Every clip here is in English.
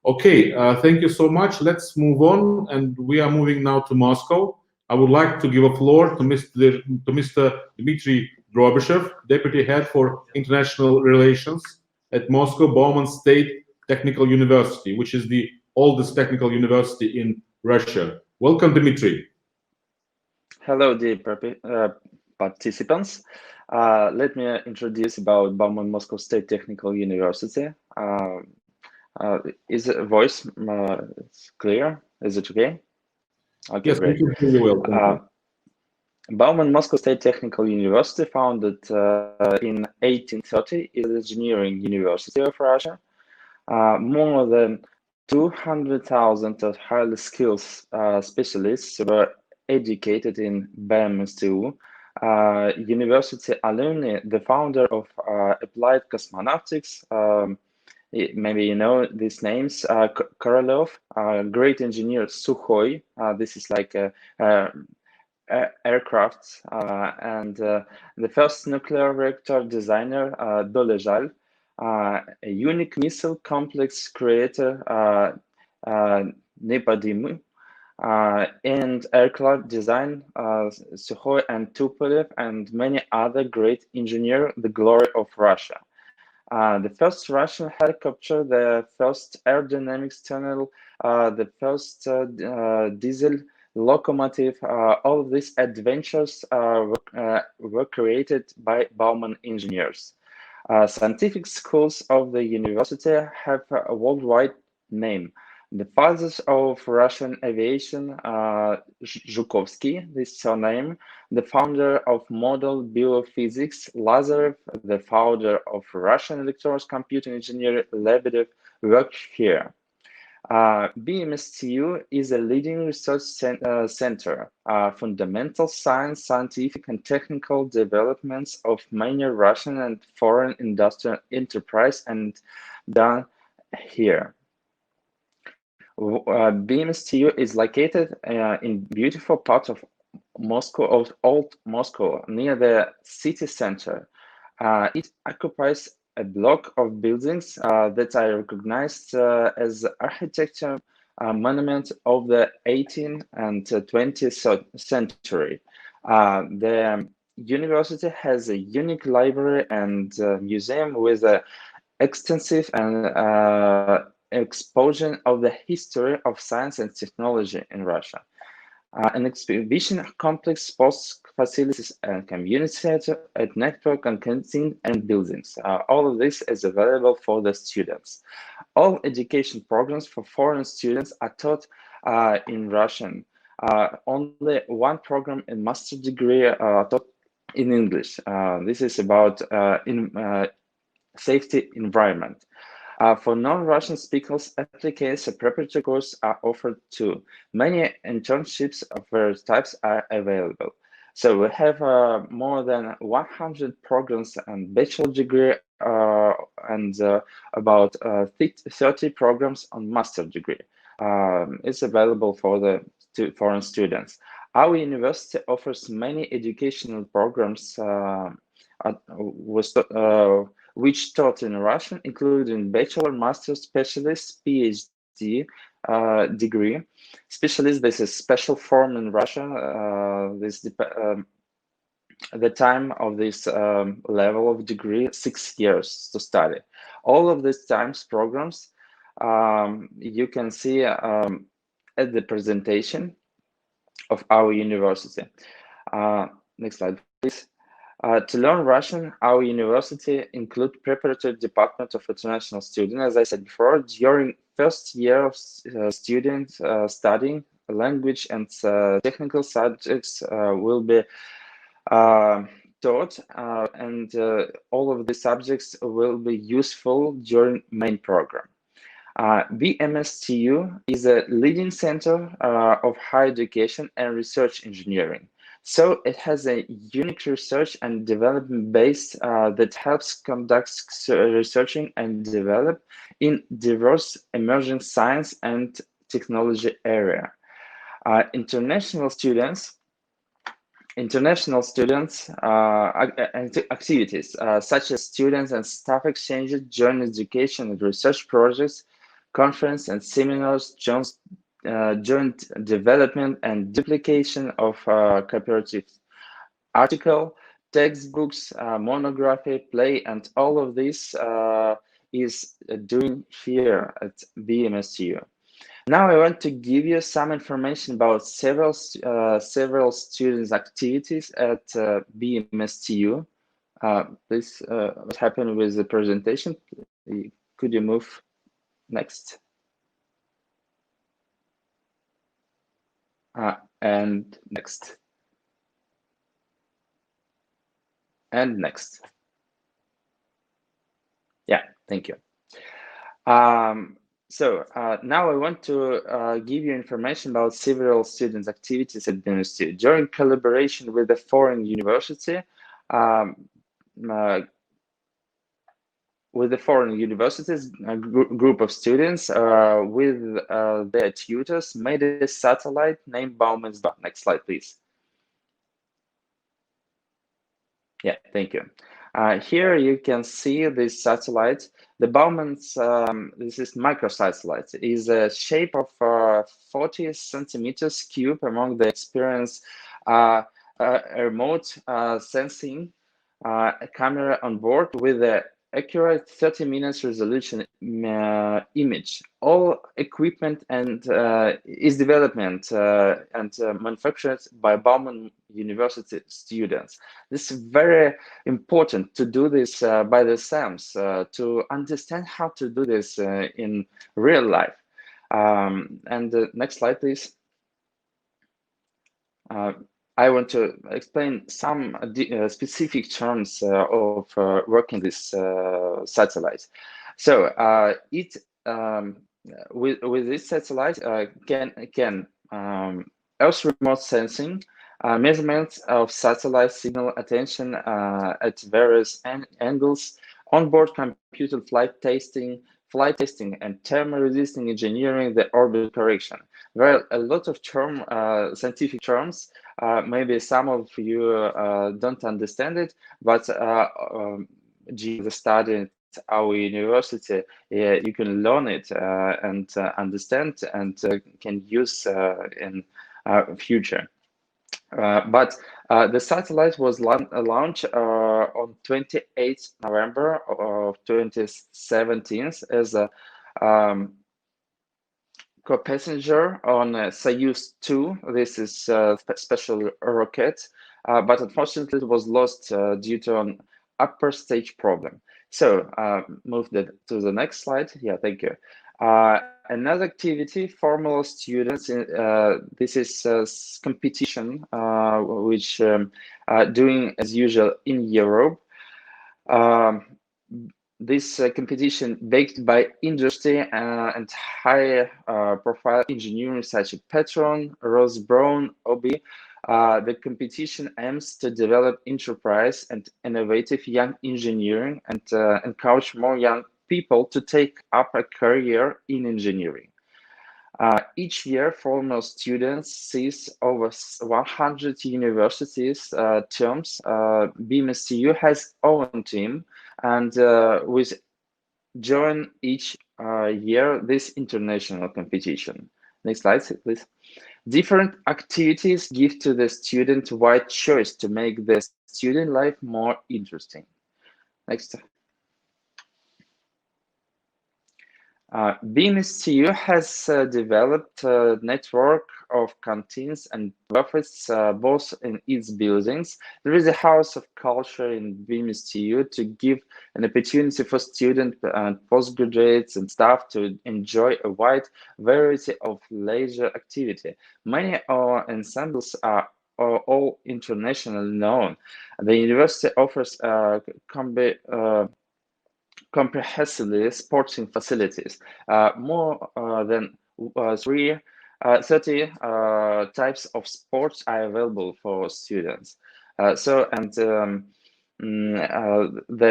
Okay, thank you so much. Let's move on, and we are moving now to Moscow. I would like to give a floor to Mr. Dmitry Drobyshev, Deputy Head for International Relations at Moscow Bauman State Technical University, which is the oldest technical university in Russia. Welcome, Dmitry. Hello, dear participants. Let me introduce about Bauman Moscow State Technical University. Is the voice clear? Is it okay? Okay, Yes, great. we can hear you well. Thank you. Bauman Moscow State Technical University, founded in 1830, is an engineering university of Russia. More than 200,000 of highly skilled specialists were educated in BMSTU. University alumni, the founder of applied cosmonautics, maybe you know these names, Korolev, great engineer Sukhoi, this is like a aircraft, and the first nuclear reactor designer, Dolezhal, a unique missile complex creator, Nepodim, and aircraft design, Sukhoi and Tupolev, and many other great engineers, the glory of Russia. The first Russian helicopter, the first aerodynamics tunnel, the first diesel locomotive, all of these adventures were created by Bauman engineers. Scientific schools of the university have a worldwide name. The fathers of Russian aviation, Zhukovsky, this surname, the founder of model biophysics, Lazarev, the founder of Russian electronics computer engineer, Lebedev, worked here. BMSTU is a leading research center, fundamental science, scientific and technical developments of many Russian and foreign industrial enterprise and done here. BMSTU is located in beautiful part of Moscow, of Old Moscow, near the city center. It occupies a block of buildings that are recognized as architecture monument of the 18th and 20th century. The university has a unique library and museum with an extensive and exposition of the history of science and technology in Russia. An exhibition complex, sports facilities and community center, a network and canteen and buildings. All of this is available for the students. All education programs for foreign students are taught in Russian. Only one program in master degree taught in English. This is about safety environment. For non-Russian speakers, applicants, a preparatory course are offered too. Many internships of various types are available. So we have more than 100 programs and bachelor degree and about 30 programs on master degree. It's available for the foreign students. Our university offers many educational programs which taught in Russian, including bachelor, master, specialist, PhD degree. Specialist, this is special form in Russia. The time of this level of degree, 6 years to study. All of these times programs you can see at the presentation of our university. Next slide, please. To learn Russian, our university includes preparatory department of international students. As I said before, during first year of student studying, language and technical subjects will be taught, and all of the subjects will be useful during main program. BMSTU is a leading center of higher education and research engineering. So it has a unique research and development base that helps conduct researching and develop in diverse emerging science and technology area. International students activities such as students and staff exchanges, joint education and research projects conference and seminars, joint development and duplication of cooperative article, textbooks, monography, play, and all of this is doing here at BMSTU. Now I want to give you some information about several students' activities at BMSTU. Please, what happened with the presentation? Could you move next? And next. And next. Yeah, thank you. So now I want to give you information about several students' activities at BMSTU. During collaboration with a foreign university, with the foreign universities, a group of students with their tutors made a satellite named Bauman's dot. Next slide, please. Yeah, thank you. Here you can see this satellite. The Bauman's, this is microsatellite, is a shape of 40 centimeters cube among the experience remote sensing a camera on board with a accurate 30 minutes resolution image. All equipment and is development and manufactured by Bauman University students. This is very important to do this by the SAMs, to understand how to do this in real life. And the next slide, please. I want to explain some specific terms of working this satellite. So it with this satellite can Earth remote sensing, measurements of satellite signal attention at various angles, onboard computer flight testing, and thermal resisting engineering, the orbit correction. There are a lot of scientific terms. Maybe some of you don't understand it, but during the study at our university, you can learn it and understand and can use in future. But the satellite was launched on 28th November of 2017 as a co-passenger on Soyuz 2. This is a special rocket, but unfortunately it was lost due to an upper stage problem. So move to the next slide. Yeah, thank you. Another activity, formal students, this is competition, which doing as usual in Europe. This competition backed by industry and high profile engineering such as Petron, Rose Brown, OB. The competition aims to develop enterprise and innovative young engineering and encourage more young people to take up a career in engineering. Each year, former students sees over 100 universities terms. BMSTU has own team, and we join each year this international competition. Next slide, please. Different activities give to the student wide choice to make the student life more interesting. Next. BMSTU has developed a network of canteens and buffets both in its buildings. There is a house of culture in BMSTU to give an opportunity for students and postgraduates and staff to enjoy a wide variety of leisure activity. Many ensembles are all internationally known. The university offers comprehensively sporting facilities. More than 30 types of sports are available for students. The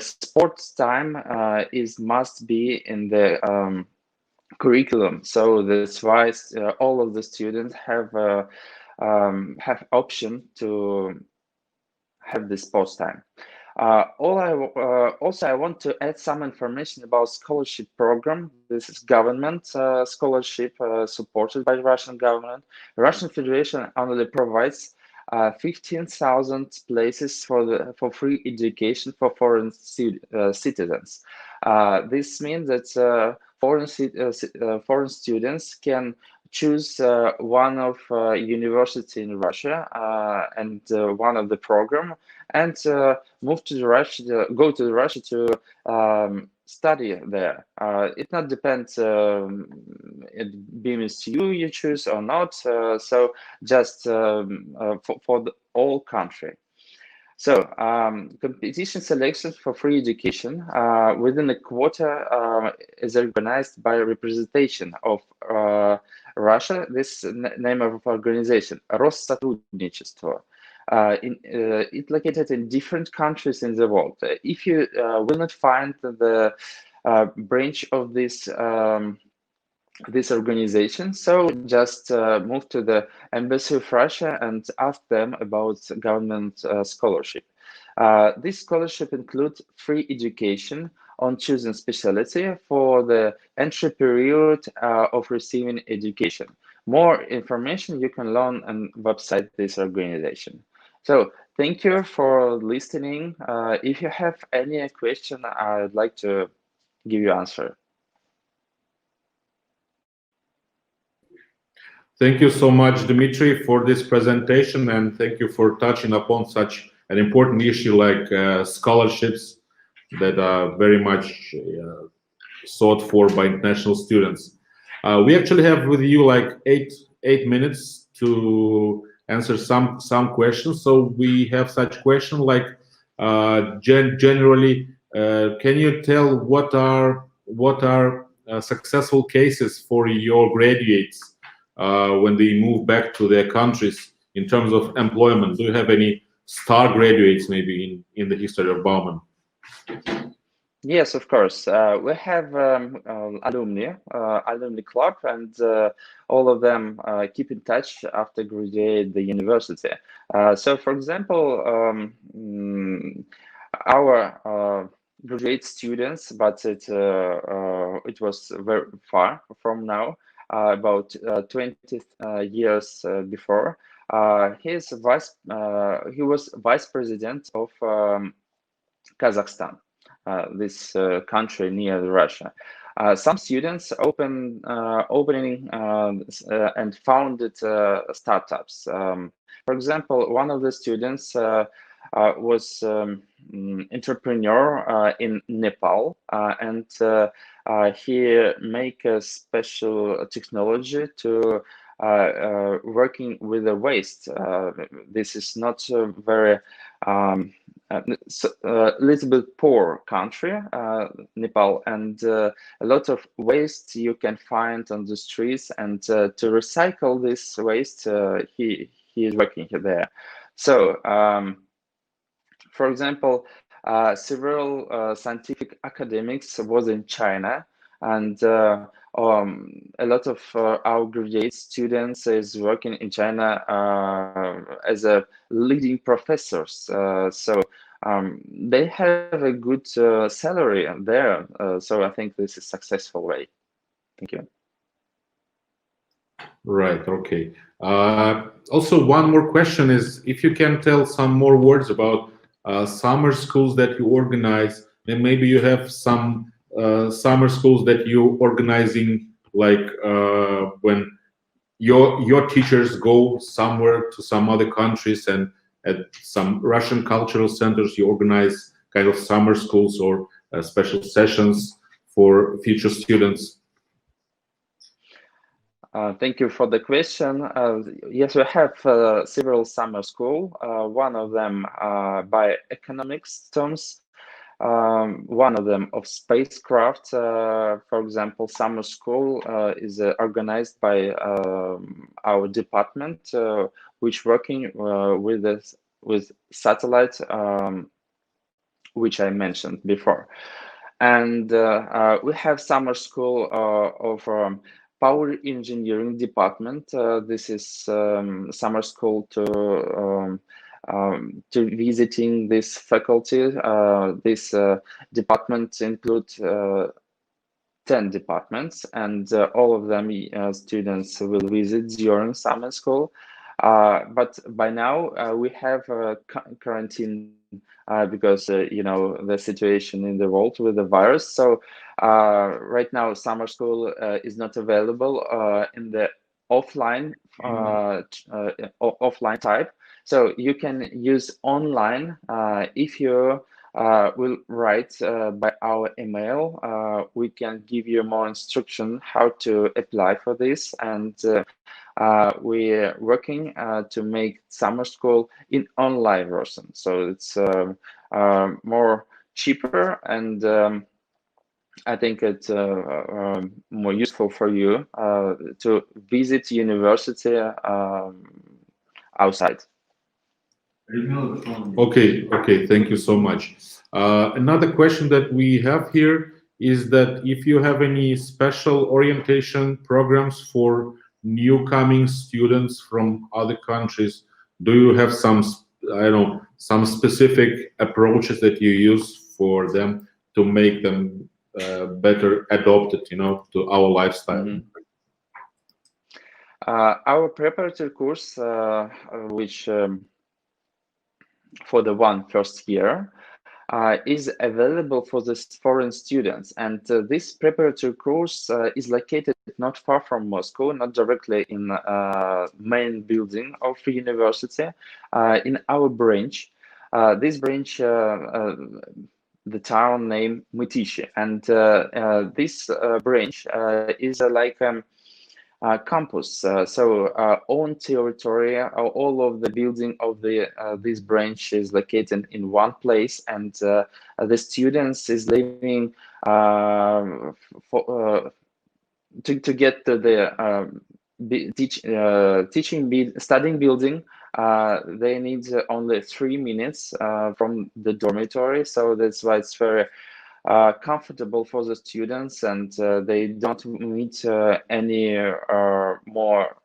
sports time must be in the curriculum. So that's why all of the students have option to have the sports time. Also, I want to add some information about scholarship program. This is government scholarship supported by the Russian government. Russian Federation only provides 15,000 places for free education for foreign citizens. This means that foreign students can choose one of university in Russia and one of the program, and move to Russia, go to Russia to study there. It not depends it beams you choose or not. So just for the whole country. So competition selection for free education within a quota is organized by representation of Russia. This name of organization, Россотрудничество. It's located in different countries in the world. If you will not find the branch of this this organization, so just move to the embassy of Russia and ask them about government scholarship. This scholarship includes free education on choosing specialty for the entry period of receiving education. More information you can learn on website this organization. So thank you for listening. If you have any question, I'd like to give you answer. Thank you so much, Dmitry, for this presentation, and thank you for touching upon such an important issue like scholarships that are very much sought for by international students. We actually have with you like eight minutes to answer some questions. So we have such question like generally, can you tell what are successful cases for your graduates when they move back to their countries in terms of employment? Do you have any star graduates maybe in the history of Bauman? Yes, of course. We have alumni club, and all of them keep in touch after graduate the university. So, for example, our graduate students, but it was very far from now, about 20 years before. He was vice president of Kazakhstan. This country near Russia. Some students opening and founded startups. For example, one of the students was entrepreneur in Nepal, and he make a special technology to working with the waste. This is not very little bit poor country, Nepal, and a lot of waste you can find on the streets, and to recycle this waste, he is working there. So, for example, several scientific academics was in China, and a lot of our graduate students is working in China as a leading professors. So they have a good salary there. So I think this is a successful way. Thank you. Right. Okay. Also, one more question is if you can tell some more words about summer schools that you organize, and maybe you have some summer schools that you organizing, like when your teachers go somewhere to some other countries, and at some Russian cultural centers you organize kind of summer schools or special sessions for future students. Thank you for the question. Yes, we have several summer school. One of them by economics terms. One of them of spacecraft. For example, summer school is organized by our department, which working with satellite, which I mentioned before. And we have summer school of power engineering department. This is summer school to to visiting this faculty. This department include 10 departments, and all of them students will visit during summer school. But by now we have quarantine because the situation in the world with the virus. So right now summer school is not available in the offline offline type. So you can use online if you will write by our email. We can give you more instruction how to apply for this, and we're working to make summer school in online version. So it's more cheaper, and I think it's more useful for you to visit university outside. Okay, thank you so much. Another question that we have here is that if you have any special orientation programs for new coming students from other countries, do you have some, I don't know, some specific approaches that you use for them to make them better adopted, to our lifestyle? Mm-hmm. Our preparatory course, which for the first year, is available for the foreign students, and this preparatory course is located not far from Moscow, not directly in main building of the university, in our branch. This branch, the town named Mutishi, and this branch is like campus. So own territory, all of the building of the this branch is located in one place, and the students is living to get to the studying building. They need only 3 minutes from the dormitory, so that's why it's very comfortable for the students, and they don't meet any more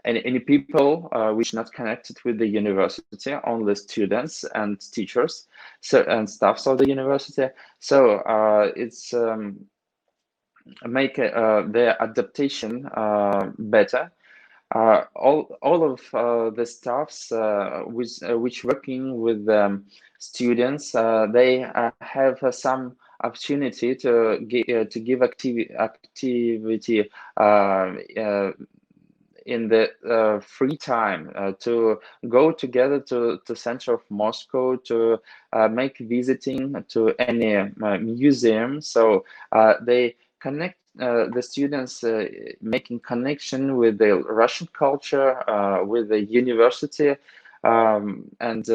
any people which not connected with the university, only students and teachers, so and staffs of the university. So it's make their adaptation better. All of the staffs which working with students, they have some opportunity to give activity in the free time, to go together to center of Moscow, to make visiting to any museum. So they connect the students, making connection with the Russian culture, with the university, and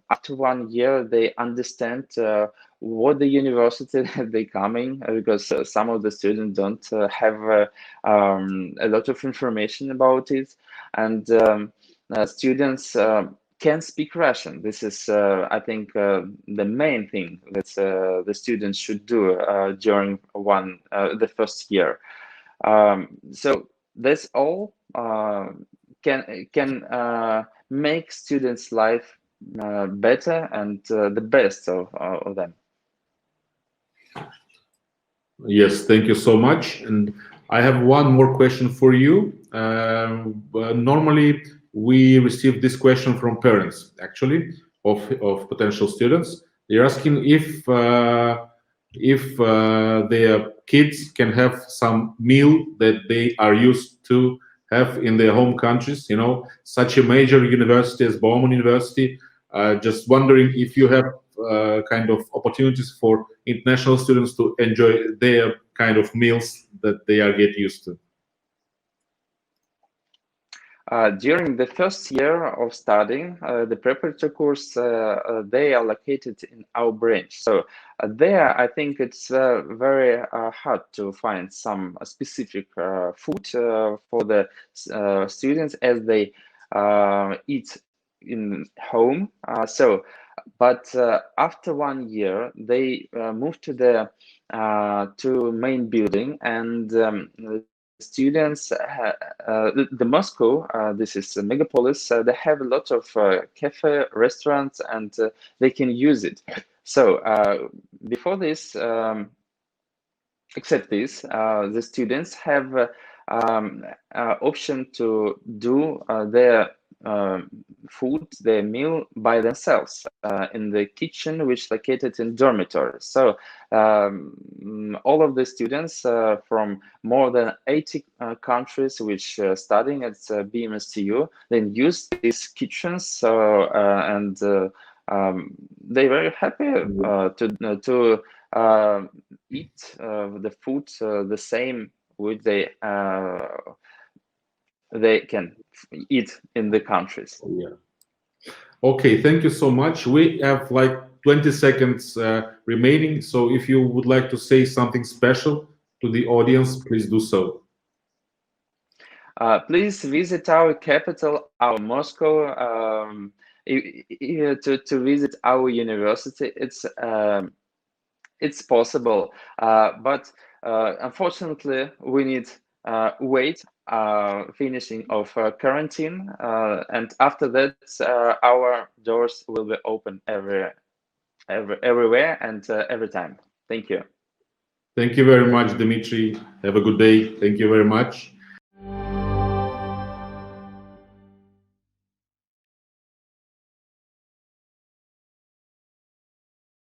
after 1 year they understand what the university they coming, because some of the students don't have a lot of information about it, and students can speak Russian. This is, I think, the main thing that the students should do during the first year. So that's all can make students' life better and the best of them. Yes, thank you so much. And I have one more question for you. Normally, we receive this question from parents, actually, of potential students. They're asking if their kids can have some meal that they are used to have in their home countries. Such a major university as Bauman University. Just wondering if you have kind of opportunities for international students to enjoy their kind of meals that they are get used to. During the first year of studying, the preparatory course, they are located in our branch. So there, I think it's very hard to find some specific food for the students, as they eat in home. But after 1 year, they moved to the main building, and students, the Moscow, this is a megapolis, they have a lot of cafe, restaurants, and they can use it. So before this, except this, the students have option to do their food, their meal by themselves in the kitchen, which located in dormitories. So all of the students from more than 80 countries which studying at BMSTU then use these kitchens, and they're very happy to eat the food the same which they can eat in the countries. Yeah. Okay, thank you so much. We have like 20 seconds remaining, so if you would like to say something special to the audience, please do so. Please visit our capital, our Moscow, to visit our university. It's possible, but unfortunately, we need wait finishing of quarantine, and after that, our doors will be open everywhere and every time. Thank you. Thank you very much, Dmitry. Have a good day. Thank you very much.